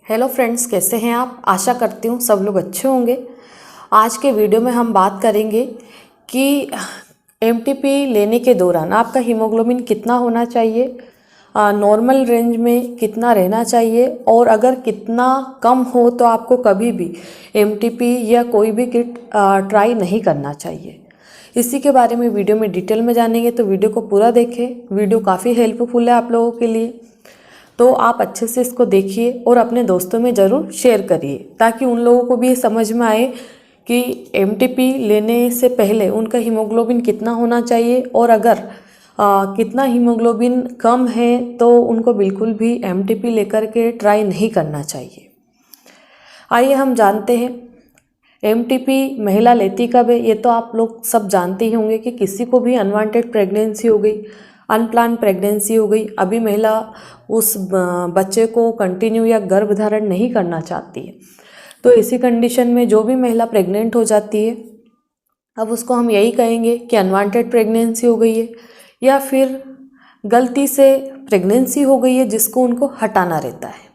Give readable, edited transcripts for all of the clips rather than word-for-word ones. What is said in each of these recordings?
Hello friends, कैसे हैं आप। आशा करती हूँ सब लोग अच्छे होंगे। आज के वीडियो में हम बात करेंगे कि एमटीपी लेने के दौरान आपका हीमोग्लोबिन कितना होना चाहिए, नॉर्मल रेंज में कितना रहना चाहिए, और अगर कितना कम हो तो आपको कभी भी एमटीपी या कोई भी किट ट्राई नहीं करना चाहिए। इसी के बारे में वीडियो में डिटेल में जानेंगे, तो वीडियो को पूरा देखें। वीडियो काफ़ी हेल्पफुल है आप लोगों के लिए, तो आप अच्छे से इसको देखिए और अपने दोस्तों में ज़रूर शेयर करिए, ताकि उन लोगों को भी ये समझ में आए कि एमटीपी लेने से पहले उनका हीमोग्लोबिन कितना होना चाहिए, और अगर कितना हीमोग्लोबिन कम है तो उनको बिल्कुल भी एमटीपी लेकर के ट्राई नहीं करना चाहिए। आइए हम जानते हैं एमटीपी महिला लेती कब है। ये तो आप लोग सब जानते ही होंगे कि किसी को भी अनवांटेड प्रेगनेंसी हो गई, अनप्लान प्रेगनेंसी हो गई, अभी महिला उस बच्चे को कंटिन्यू या गर्भधारण नहीं करना चाहती है, तो इसी कंडीशन में जो भी महिला प्रेग्नेंट हो जाती है, अब उसको हम यही कहेंगे कि अनवांटेड प्रेगनेंसी हो गई है, या फिर गलती से प्रेगनेंसी हो गई है जिसको उनको हटाना रहता है।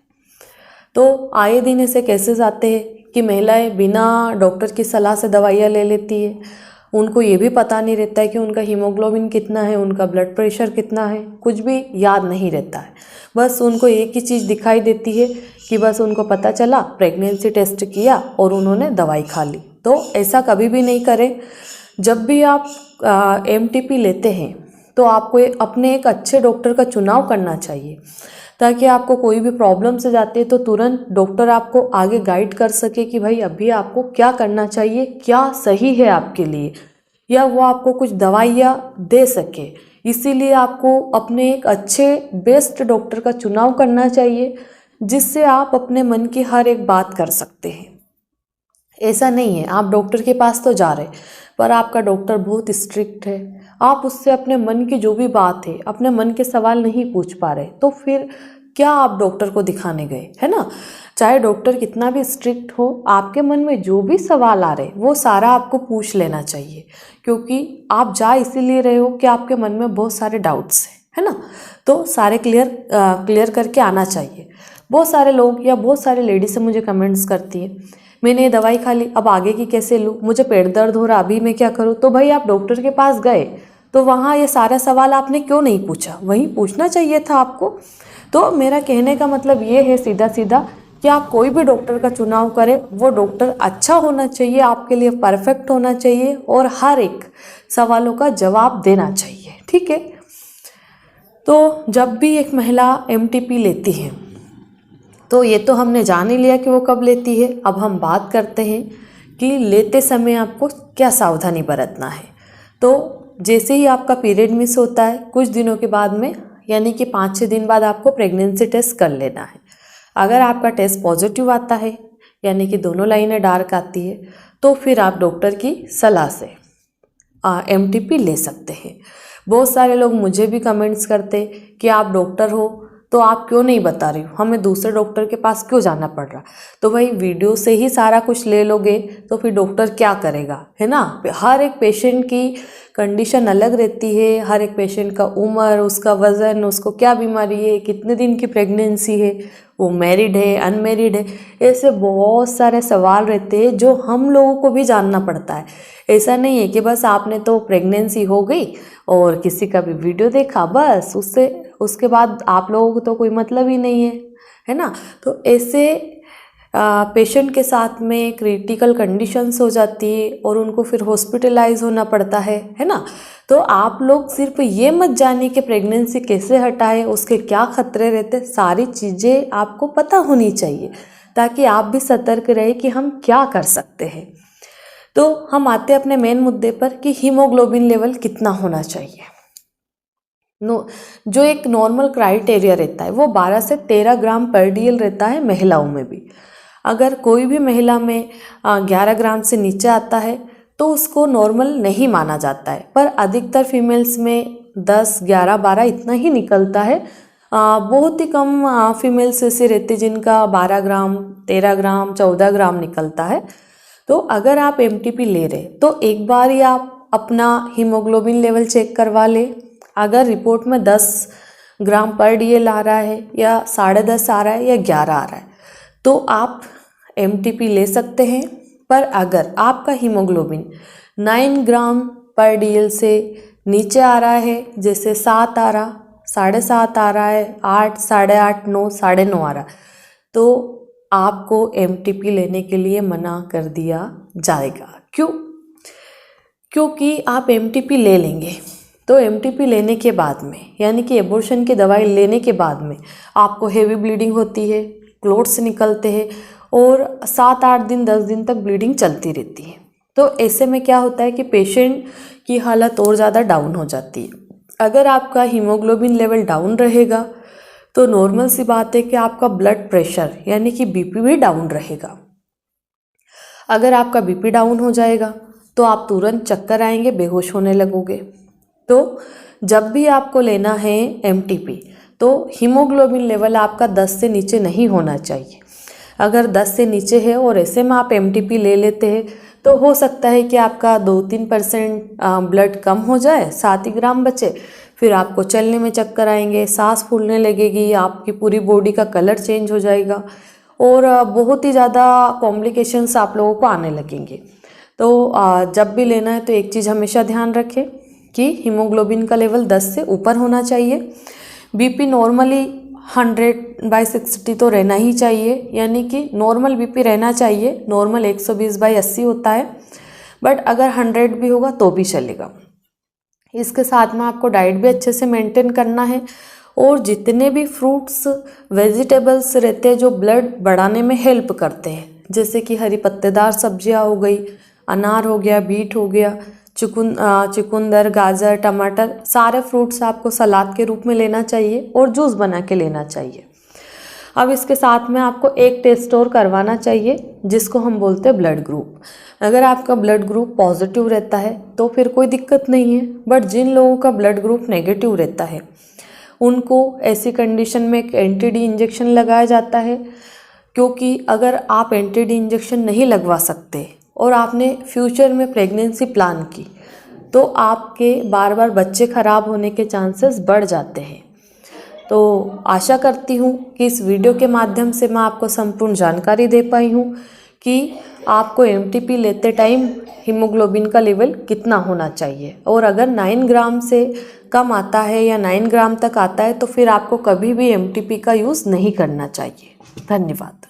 तो आए दिन ऐसे केसेस आते हैं कि महिलाएं बिना डॉक्टर की सलाह से दवाइयाँ ले लेती है। उनको ये भी पता नहीं रहता है कि उनका हीमोग्लोबिन कितना है, उनका ब्लड प्रेशर कितना है, कुछ भी याद नहीं रहता है। बस उनको एक ही चीज़ दिखाई देती है कि बस उनको पता चला, प्रेगनेंसी टेस्ट किया और उन्होंने दवाई खा ली। तो ऐसा कभी भी नहीं करें। जब भी आप एमटीपी लेते हैं तो आपको अपने एक अच्छे डॉक्टर का चुनाव करना चाहिए, ताकि आपको कोई भी प्रॉब्लम से जाती है तो तुरंत डॉक्टर आपको आगे गाइड कर सके कि भाई अभी आपको क्या करना चाहिए, क्या सही है आपके लिए, या वो आपको कुछ दवाइयाँ दे सके। इसीलिए आपको अपने एक अच्छे बेस्ट डॉक्टर का चुनाव करना चाहिए, जिससे आप अपने मन की हर एक बात कर सकते हैं। ऐसा नहीं है आप डॉक्टर के पास तो जा रहे, पर आपका डॉक्टर बहुत स्ट्रिक्ट है, आप उससे अपने मन की जो भी बात है, अपने मन के सवाल नहीं पूछ पा रहे, तो फिर क्या आप डॉक्टर को दिखाने गए, है ना। चाहे डॉक्टर कितना भी स्ट्रिक्ट हो, आपके मन में जो भी सवाल आ रहे वो सारा आपको पूछ लेना चाहिए, क्योंकि आप जा इसीलिए रहे हो कि आपके मन में बहुत सारे डाउट्स हैं, है ना। तो सारे क्लियर करके आना चाहिए। बहुत सारे लोग या बहुत सारे लेडीज़ से मुझे कमेंट्स करती है, मैंने ये दवाई खा ली, अब आगे की कैसे लूँ, मुझे पेट दर्द हो रहा, अभी मैं क्या करूँ। तो भाई आप डॉक्टर के पास गए तो वहाँ ये सारा सवाल आपने क्यों नहीं पूछा, वहीं पूछना चाहिए था आपको। तो मेरा कहने का मतलब ये है सीधा सीधा कि आप कोई भी डॉक्टर का चुनाव करें, वो डॉक्टर अच्छा होना चाहिए, आपके लिए परफेक्ट होना चाहिए, और हर एक सवालों का जवाब देना चाहिए, ठीक है। तो जब भी एक महिला एमटीपी लेती है, तो ये तो हमने जान ही लिया कि वो कब लेती है। अब हम बात करते हैं कि लेते समय आपको क्या सावधानी बरतना है। तो जैसे ही आपका पीरियड मिस होता है, कुछ दिनों के बाद में, यानी कि 5-6 दिन बाद आपको प्रेगनेंसी टेस्ट कर लेना है। अगर आपका टेस्ट पॉजिटिव आता है, यानी कि दोनों लाइनें डार्क आती है, तो फिर आप डॉक्टर की सलाह से एमटीपी ले सकते हैं। बहुत सारे लोग मुझे भी कमेंट्स करते कि आप डॉक्टर हो तो आप क्यों नहीं बता रही हो, हमें दूसरे डॉक्टर के पास क्यों जाना पड़ रहा। तो भाई वीडियो से ही सारा कुछ ले लोगे तो फिर डॉक्टर क्या करेगा, है ना। हर एक पेशेंट की कंडीशन अलग रहती है, हर एक पेशेंट का उम्र, उसका वज़न, उसको क्या बीमारी है, कितने दिन की प्रेगनेंसी है, वो मैरिड है, अनमैरिड है, ऐसे बहुत सारे सवाल रहते हैं जो हम लोगों को भी जानना पड़ता है। ऐसा नहीं है कि बस आपने तो प्रेगनेंसी हो गई और किसी का भी वीडियो देखा, बस उसके बाद आप लोगों को तो कोई मतलब ही नहीं है ना। तो ऐसे पेशेंट के साथ में क्रिटिकल कंडीशंस हो जाती है और उनको फिर हॉस्पिटलाइज होना पड़ता है ना। तो आप लोग सिर्फ ये मत जानिए कि प्रेगनेंसी कैसे हटाए, उसके क्या खतरे रहते, सारी चीज़ें आपको पता होनी चाहिए, ताकि आप भी सतर्क रहे कि हम क्या कर सकते हैं। तो हम आते हैं अपने मेन मुद्दे पर कि हीमोग्लोबिन लेवल कितना होना चाहिए। जो एक नॉर्मल क्राइटेरिया रहता है वो 12 से 13 ग्राम पर डीएल रहता है महिलाओं में भी। अगर कोई भी महिला में 11 ग्राम से नीचे आता है तो उसको नॉर्मल नहीं माना जाता है, पर अधिकतर फीमेल्स में 10, 11, 12 इतना ही निकलता है। बहुत ही कम फीमेल्स ऐसे रहते जिनका 12 ग्राम, 13 ग्राम, 14 ग्राम निकलता है। तो अगर आप एमटीपी ले रहे तो एक बार ही आप अपना हीमोग्लोबिन लेवल चेक करवा ले। अगर रिपोर्ट में 10 ग्राम पर डीएल आ रहा है, या 10.5 आ रहा है, या 11 आ रहा है, तो आप MTP ले सकते हैं। पर अगर आपका हीमोग्लोबिन 9 ग्राम पर DL से नीचे आ रहा है, जैसे 7 आ रहा, 7.5 आ रहा है, 8, 8.5, 9, 9.5 आ रहा, तो आपको MTP लेने के लिए मना कर दिया जाएगा। क्यों? क्योंकि आप MTP ले लेंगे तो MTP लेने के बाद में, यानी कि एबॉर्शन की दवाई लेने के बाद में आपको हेवी ब्लीडिंग होती है, क्लोट्स निकलते हैं और 7-8 दिन 10 दिन तक ब्लीडिंग चलती रहती है। तो ऐसे में क्या होता है कि पेशेंट की हालत और ज़्यादा डाउन हो जाती है। अगर आपका हीमोग्लोबिन लेवल डाउन रहेगा तो नॉर्मल सी बात है कि आपका ब्लड प्रेशर यानी कि BP भी डाउन रहेगा। अगर आपका BP डाउन हो जाएगा तो आप तुरंत चक्कर आएंगे, बेहोश होने लगोगे। तो जब भी आपको लेना है MTP तो हीमोग्लोबिन लेवल आपका 10 से नीचे नहीं होना चाहिए। अगर 10 से नीचे है और ऐसे में आप MTP ले लेते हैं तो हो सकता है कि आपका 2-3% ब्लड कम हो जाए, 7 ही ग्राम बचे, फिर आपको चलने में चक्कर आएंगे, सांस फूलने लगेगी, आपकी पूरी बॉडी का कलर चेंज हो जाएगा और बहुत ही ज़्यादा कॉम्प्लिकेशंस आप लोगों को आने लगेंगे। तो जब भी लेना है तो एक चीज़ हमेशा ध्यान रखें कि हीमोग्लोबिन का लेवल 10 से ऊपर होना चाहिए। BP नॉर्मली 100/60 तो रहना ही चाहिए, यानी कि नॉर्मल BP रहना चाहिए। नॉर्मल 120/80 होता है, बट अगर 100 भी होगा तो भी चलेगा। इसके साथ में आपको डाइट भी अच्छे से मेंटेन करना है और जितने भी फ्रूट्स वेजिटेबल्स रहते हैं जो ब्लड बढ़ाने में हेल्प करते हैं, जैसे कि हरी पत्तेदार सब्जियां हो गई, अनार हो गया, बीट हो गया, चुकंदर, गाजर, टमाटर, सारे फ्रूट्स आपको सलाद के रूप में लेना चाहिए और जूस बना के लेना चाहिए। अब इसके साथ में आपको एक टेस्ट और करवाना चाहिए जिसको हम बोलते हैं ब्लड ग्रुप। अगर आपका ब्लड ग्रुप पॉजिटिव रहता है तो फिर कोई दिक्कत नहीं है, बट जिन लोगों का ब्लड ग्रुप नेगेटिव रहता है उनको ऐसी कंडीशन में एक NTD इंजेक्शन लगाया जाता है। क्योंकि अगर आप NTD इंजेक्शन नहीं लगवा सकते और आपने फ्यूचर में प्रेगनेंसी प्लान की तो आपके बार बार बच्चे खराब होने के चांसेस बढ़ जाते हैं। तो आशा करती हूँ कि इस वीडियो के माध्यम से मैं आपको संपूर्ण जानकारी दे पाई हूँ कि आपको MTP लेते टाइम हीमोग्लोबिन का लेवल कितना होना चाहिए, और अगर 9 ग्राम से कम आता है या 9 ग्राम तक आता है तो फिर आपको कभी भी MTP का यूज़ नहीं करना चाहिए। धन्यवाद।